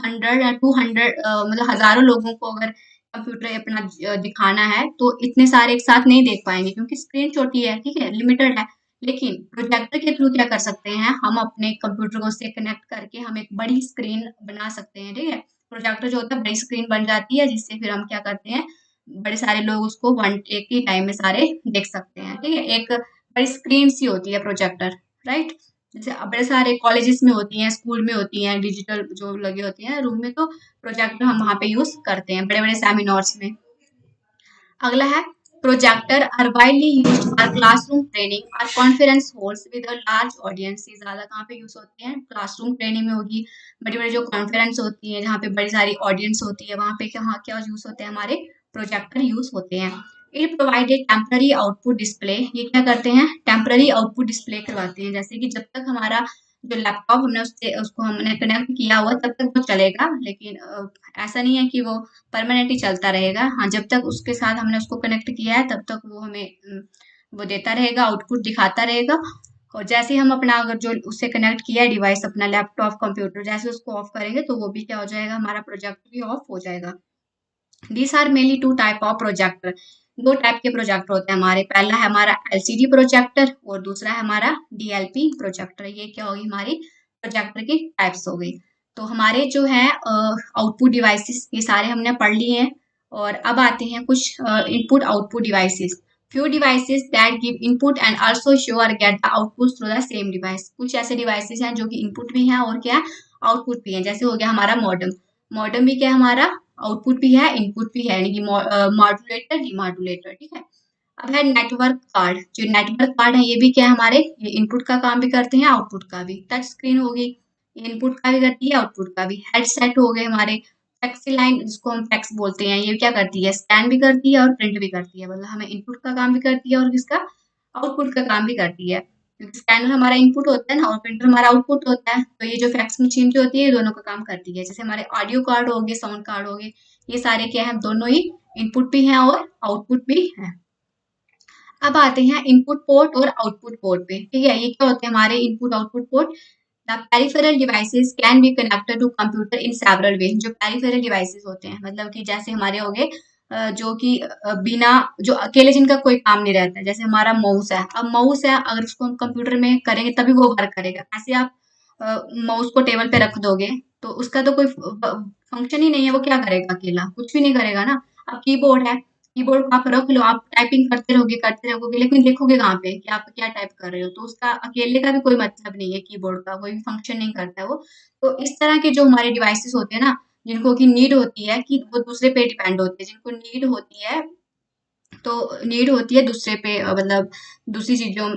[SPEAKER 1] 100 या 200 मतलब हजारों लोगों को अगर कंप्यूटर अपना दिखाना है, तो इतने सारे एक साथ नहीं देख पाएंगे क्योंकि स्क्रीन छोटी है, ठीक है, लिमिटेड है। लेकिन प्रोजेक्टर के थ्रू क्या कर सकते हैं, हम अपने कंप्यूटर को से कनेक्ट करके हम एक बड़ी स्क्रीन बना सकते हैं, ठीक है। प्रोजेक्टर जो होता है बड़ी स्क्रीन बन जाती है, जिससे फिर हम क्या करते हैं, बड़े सारे लोग उसको एक ही टाइम में सारे देख सकते हैं, ठीक है। एक बड़ी स्क्रीन सी होती है प्रोजेक्टर, राइट। जैसे बड़े सारे कॉलेजेस में होती हैं, स्कूल में होती हैं, डिजिटल जो लगे होती हैं रूम में, तो प्रोजेक्टर हम वहाँ पे यूज करते हैं बड़े बड़े सेमिनार्स में। अगला है projector are widely used for classroom training और conference halls with a large audience. ये ज्यादा कहाँ पे यूज होते हैं, क्लासरूम ट्रेनिंग में होगी, बड़ी बड़ी जो कॉन्फ्रेंस होती है जहाँ पे बड़ी सारी ऑडियंस होती है, वहाँ पे क्या क्या यूज होते हैं, हमारे प्रोजेक्टर यूज होते हैं। It provided temporary output display, ये क्या करते हैं, टेम्पररी आउटपुट डिस्प्ले करवाते हैं, जैसे कि जब तक हमारा जो लैपटॉप हमने उससे उसको हमने कनेक्ट किया हुआ तब तक वो चलेगा, लेकिन ऐसा नहीं है कि वो परमानेंट ही चलता रहेगा। हाँ, जब तक उसके साथ हमने उसको कनेक्ट किया है तब तक वो हमें वो देता रहेगा, आउटपुट दिखाता रहेगा। और जैसे हम अपना अगर जो उससे कनेक्ट किया है डिवाइस अपना लैपटॉप कंप्यूटर, जैसे उसको ऑफ करेंगे तो वो भी क्या हो जाएगा, हमारा प्रोजेक्टर भी ऑफ हो जाएगा। These are mainly two type of projector। दो टाइप के प्रोजेक्टर होते हैं हमारे, पहला है हमारा एलसीडी प्रोजेक्टर और दूसरा है हमारा डीएलपी प्रोजेक्टर। ये क्या होगी, हमारी प्रोजेक्टर की टाइप्स हो गई। तो हमारे जो है आउटपुट डिवाइसेस ये सारे हमने पढ़ लिए हैं। और अब आते हैं कुछ input output devices. Few devices that give input and also show or get the output through the same device. कुछ ऐसे डिवाइसेस हैं जो कि इनपुट भी हैं और क्या आउटपुट भी हैं। जैसे हो गया हमारा मॉडेम। मॉडेम भी क्या है हमारा आउटपुट भी है इनपुट भी है, यानी कि मॉड्यूलेटर डिमॉड्यूलेटर, ठीक है। अब है नेटवर्क कार्ड। जो नेटवर्क कार्ड है ये भी क्या है हमारे, ये इनपुट का काम भी करते हैं आउटपुट का भी। टच स्क्रीन होगी, ये इनपुट का भी करती है आउटपुट का भी। हेडसेट हो गए हमारे। फैक्सी लाइन जिसको हम फैक्स बोलते हैं, ये क्या करती है, स्कैन भी करती है और प्रिंट भी करती है। मतलब हमें इनपुट का काम भी करती है और किसका, आउटपुट का काम भी करती है। क्योंकि स्कैनर हमारा इनपुट होता है ना और प्रिंटर हमारा आउटपुट होता है, तो ये जो फैक्स मशीन जो होती है ये दोनों का काम करती है। जैसे हमारे ऑडियो कार्ड हो गए, साउंड कार्ड हो गए, ये सारे क्या है, दोनों ही इनपुट भी हैं और आउटपुट भी है। अब आते हैं इनपुट पोर्ट और आउटपुट पोर्ट पे, ठीक है। ये क्या होते हैं हमारे input output port. The peripheral devices can be connected to computer in several way. जो पेरिफेरल डिवाइसेस होते हैं मतलब कि जैसे हमारे हो गए जो कि बिना, जो अकेले जिनका कोई काम नहीं रहता है। जैसे हमारा माउस है, अब माउस है अगर उसको हम कंप्यूटर में करेंगे तभी वो वर्क करेगा। ऐसे आप माउस को टेबल पे रख दोगे तो उसका तो कोई फंक्शन ही नहीं है, वो क्या करेगा, अकेला कुछ भी नहीं करेगा ना। अब कीबोर्ड है, कीबोर्ड को आप रख लो, आप टाइपिंग करते रहोगे लेकिन लिखोगे कहाँ पे कि आप क्या टाइप कर रहे हो, तो उसका अकेले का भी कोई मतलब नहीं है, कीबोर्ड का कोई भी फंक्शन नहीं करता है वो। तो इस तरह के जो हमारे डिवाइसेस होते हैं ना, जिनको की नीड होती है कि वो दूसरे पे डिपेंड होते हैं, जिनको नीड होती है तो नीड होती है दूसरे पे मतलब दूसरी चीजों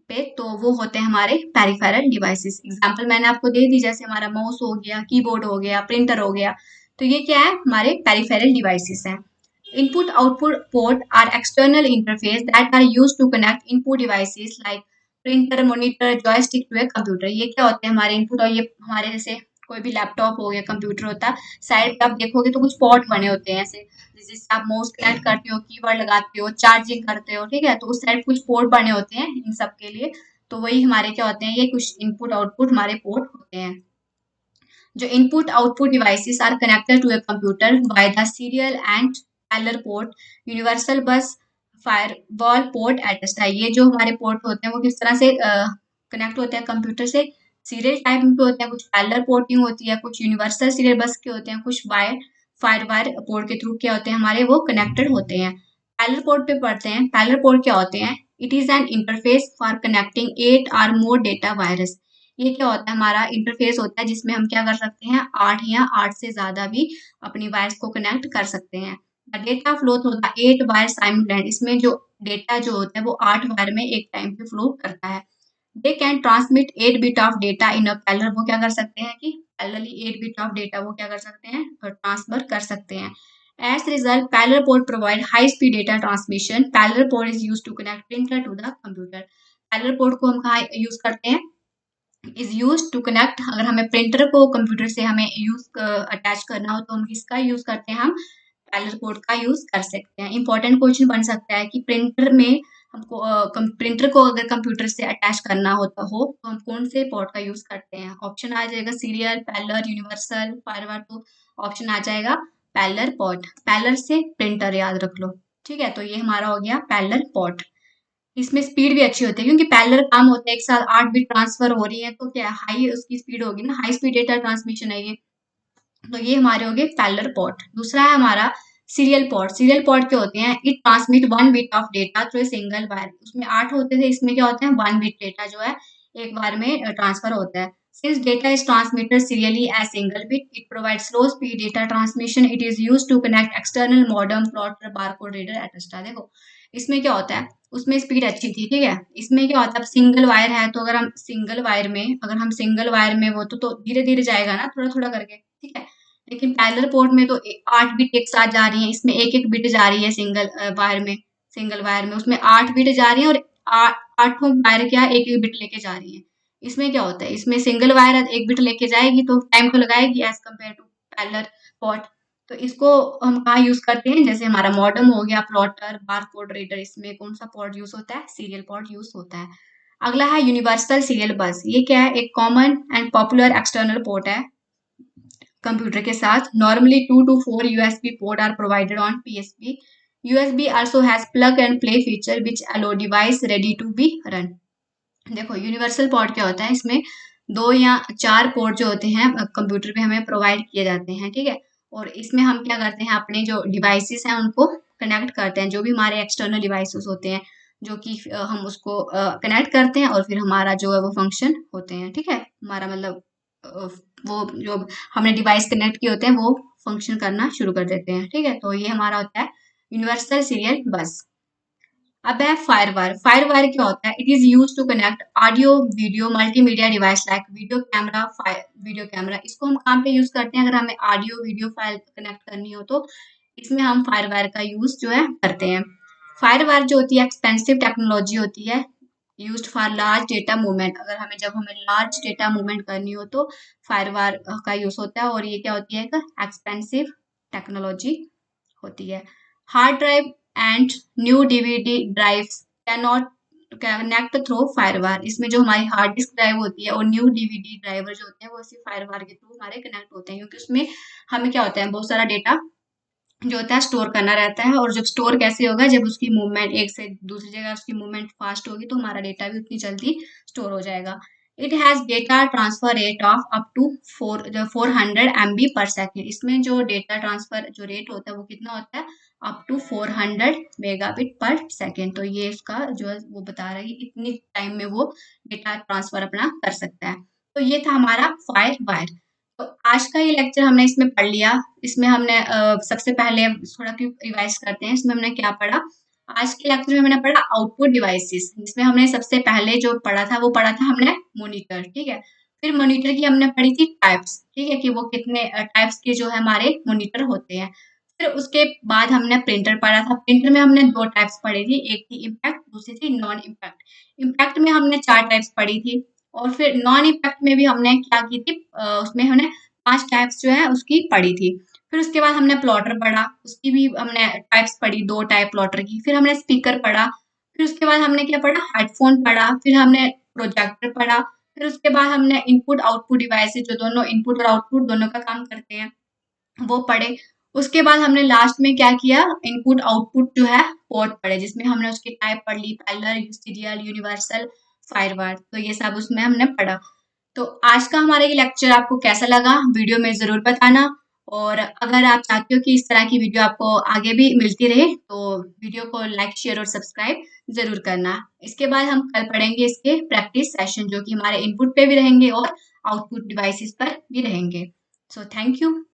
[SPEAKER 1] पे, तो वो होते हैं हमारे पेरिफेरल डिवाइसेस। एग्जांपल मैंने आपको दे दी, जैसे हमारा माउस हो गया, कीबोर्ड हो गया, प्रिंटर हो गया, तो ये क्या है, हमारे पेरिफेरल डिवाइसेस हैं। Input output port are external interface that are used to connect input devices like printer, monitor, joystick to a computer। ये क्या होते हैं हमारे इनपुट, और ये हमारे जैसे कोई भी लैपटॉप हो गया, कंप्यूटर होता है, साइड पे आप देखोगे तो कुछ पोर्ट बने होते हैं ऐसे, जिससे आप माउस कनेक्ट करते हो, कीवर्ड लगाते हो, चार्जिंग करते हो, ठीक है। तो उस साइड कुछ पोर्ट बने होते हैं इन सब के लिए। तो वही हमारे क्या होते हैं, ये कुछ इनपुट आउटपुट हमारे पोर्ट होते हैं। जो input output devices are connected to a computer by the serial and parallel port, universal bus firewall port एटस्ट है। ये जो हमारे पोर्ट होते हैं वो किस तरह से कनेक्ट होते हैं कंप्यूटर से, सीरियल टाइप में होते हैं, कुछ पैरेलल पोर्टिंग होती है, कुछ यूनिवर्सल सीरियल बस के होते हैं, कुछ वायर फायरवायर पोर्ट के थ्रू क्या होते हैं हमारे, वो कनेक्टेड होते हैं। पैरेलल पोर्ट पे पढ़ते हैं। पैरेलल पोर्ट क्या होते हैं, it is N interface for connecting 8 और मोर डेटा वायरस। ये क्या होता है, हमारा इंटरफेस होता है जिसमें हम क्या कर सकते हैं, 8 या 8 से ज्यादा भी अपनी वायर्स को कनेक्ट कर सकते हैं। Data flow through the 8 wire simultaneously. इसमें जो डेटा जो होता है वो 8 वायर में एक टाइम पे फ्लो करता है। They can transmit 8 bit of data in a parallel. वो क्या कर सकते हैं कि पैरेलली 8 बिट ऑफ डेटा वो क्या कर सकते हैं, ट्रांसफर कर सकते हैं। As a result, parallel port provide high-speed data transmission. Parallel port is used to connect printer to the computer. Parallel port को हम कहाँ यूज करते हैं, इज यूज टू कनेक्ट, अगर हमें प्रिंटर को कंप्यूटर से हमें यूज अटैच करना हो तो हम किसका यूज करते हैं, हम पैरेलल पोर्ट का यूज कर सकते हैं। इंपॉर्टेंट क्वेश्चन बन सकता है कि प्रिंटर में हमको प्रिंटर को अगर कंप्यूटर से अटैच करना होता हो तो हम कौन से पोर्ट का यूज करते हैं। ऑप्शन आ जाएगा सीरियल, पैरेलल, यूनिवर्सल, फायरवॉल। तो ऑप्शन आ जाएगा पैरेलल पोर्ट। पैरेलल से प्रिंटर याद रख लो, ठीक है। तो ये हमारा हो गया पैरेलल पोर्ट। इसमें स्पीड भी अच्छी होती है क्योंकि पैरेलल काम होता है, एक साथ 8 बिट ट्रांसफर हो रही है तो क्या हाई उसकी स्पीड होगी ना, हाई स्पीड डेटा ट्रांसमिशन है ये। तो ये हमारे हो गए पैरेलल पोर्ट। दूसरा है हमारा सीरियल पोर्ट। सीरियल पोर्ट क्या होते हैं, it transmit 1 bit of data through single wire. उसमें 8 होते थे, इसमें क्या होते हैं 1 बिट डेटा जो है एक बार में ट्रांसफर होता है। Since data is transmitted serially as single bit, it provides slow speed data transmission. It is used to connect external modem, plotter, barcode reader, etc. देखो इसमें क्या होता है, उसमें स्पीड अच्छी थी, ठीक है। इसमें क्या होता है, सिंगल वायर है तो अगर हम सिंगल वायर में, वो तो धीरे धीरे जाएगा ना, थोड़ा थोड़ा करके, ठीक है। लेकिन पैरेलल पोर्ट में तो 8 बिट एक साथ जा रही है, इसमें एक एक बिट जा रही है सिंगल वायर में उसमें 8 बिट जा रही है और आठों वायर क्या एक एक बिट लेके जा रही है। इसमें क्या होता है, इसमें सिंगल वायर एक बिट लेके जाएगी तो टाइम तो लगाएगी as compare to parallel port. तो इसको हम कहाँ यूज करते हैं, जैसे हमारा मॉडेम हो गया, प्लॉटर, बारकोड रीडर, इसमें कौन सा पोर्ट यूज होता है, सीरियल पोर्ट यूज होता है। अगला है यूनिवर्सल सीरियल बस। ये क्या है? एक common and popular external port है कंप्यूटर के साथ। Normally 2 to 4 USB port are provided on PSP. USB also has plug and play feature which allow device ready to be run. देखो यूनिवर्सल पोर्ट क्या होता है, इसमें 2 या 4 पोर्ट जो होते हैं कंप्यूटर पे हमें प्रोवाइड किए जाते हैं, ठीक है। और इसमें हम क्या करते हैं, अपने जो डिवाइसेस हैं उनको कनेक्ट करते हैं, जो भी हमारे एक्सटर्नल डिवाइसेस होते हैं, जो कि हम उसको कनेक्ट करते हैं और फिर हमारा जो है वो फंक्शन होते हैं, ठीक है। हमारा मतलब वो जो हमने डिवाइस कनेक्ट किए होते हैं वो फंक्शन करना शुरू कर देते हैं, ठीक है। तो ये हमारा होता है यूनिवर्सल सीरियल बस। अब है फायरवायर। फायरवायर क्या होता है? It is use to connect audio video multimedia device like video camera. इसको हम कहाँ पे यूज करते हैं? अगर हमें ऑडियो वीडियो फाइल कनेक्ट करनी हो तो इसमें हम फायरवायर का यूज जो है करते हैं। फायरवायर जो होती है एक्सपेंसिव टेक्नोलॉजी होती है, used for large data movement. अगर हमें लार्ज डेटा मूवमेंट करनी हो तो फायरवायर का यूज होता है। और ये क्या होती है? एक एक्सपेंसिव टेक्नोलॉजी होती है। Hard drive and new DVD drives can not connect through FireWire. इसमें जो हमारी हार्ड डिस्क ड्राइव होती है और न्यू डीवीडी ड्राइवर जो होते हैं वो सिर्फ फायरवायर के थ्रू हमारे कनेक्ट होते हैं, क्योंकि उसमें हमें क्या होता है, बहुत सारा डेटा जो होता है स्टोर करना रहता है। और जब स्टोर कैसे होगा? जब उसकी मूवमेंट एक से दूसरी जगह उसकी मूवमेंट फास्ट होगी तो हमारा डेटा भी उतनी जल्दी स्टोर हो जाएगा। It has data transfer rate of up to 400 MB per second. इसमें जो डेटा ट्रांसफर जो रेट होता है वो कितना होता है? Up to 400 megabit per second. तो ये इसका जो है वो बता रहा है कि इतनी टाइम में वो डेटा ट्रांसफर अपना कर सकता है। तो ये था हमारा फायर वायर। तो आज का ये लेक्चर हमने इसमें पढ़ लिया। इसमें हमने सबसे पहले थोड़ा क्यों रिवाइज करते हैं, इसमें हमने क्या पढ़ा। आज के लेक्चर में हमने पढ़ा आउटपुट डिवाइसेस, जिसमें हमने सबसे पहले जो पढ़ा था वो पढ़ा था हमने मॉनिटर, ठीक है। फिर मॉनिटर की हमने पढ़ी थी टाइप्स, ठीक है, कि वो कितने टाइप्स के जो है हमारे मॉनिटर होते हैं। फिर उसके बाद हमने प्रिंटर पढ़ा था। प्रिंटर में हमने 2 टाइप्स पढ़ी थी, एक थी इम्पैक्ट, दूसरी थी नॉन इम्पैक्ट। इम्पैक्ट में हमने 4 टाइप्स पढ़ी थी। और फिर नॉन इम्पैक्ट में भी हमने क्या की थी, उसमें हमने 5 टाइप्स जो है उसकी पढ़ी थी। फिर उसके बाद हमने प्लॉटर पढ़ा, उसकी भी हमने टाइप्स पढ़ी, 2 टाइप प्लॉटर की। फिर हमने स्पीकर पढ़ा। फिर उसके बाद हमने क्या पढ़ा? हेडफोन पढ़ा। फिर हमने प्रोजेक्टर पढ़ा। फिर उसके बाद हमने इनपुट आउटपुट डिवाइसेस, जो दोनों इनपुट और आउटपुट दोनों का काम करते हैं, वो पढ़े। उसके बाद हमने लास्ट में क्या किया? इनपुट आउटपुट जो है पोर्ट पढ़े, जिसमें हमने उसकी टाइप पढ़ ली, पैरेलल, सीरियल, यूनिवर्सल, फायरवायर। तो ये सब उसमें हमने पढ़ा। तो आज का हमारा ये लेक्चर आपको कैसा लगा वीडियो में ज़रूर बताना। और अगर आप चाहते हो कि इस तरह की वीडियो आपको आगे भी मिलती रहे तो वीडियो को लाइक शेयर और सब्सक्राइब ज़रूर करना। इसके बाद हम कल पढ़ेंगे इसके प्रैक्टिस सेशन, जो कि हमारे इनपुट पे भी रहेंगे और आउटपुट डिवाइसेस पर भी रहेंगे। So thank you.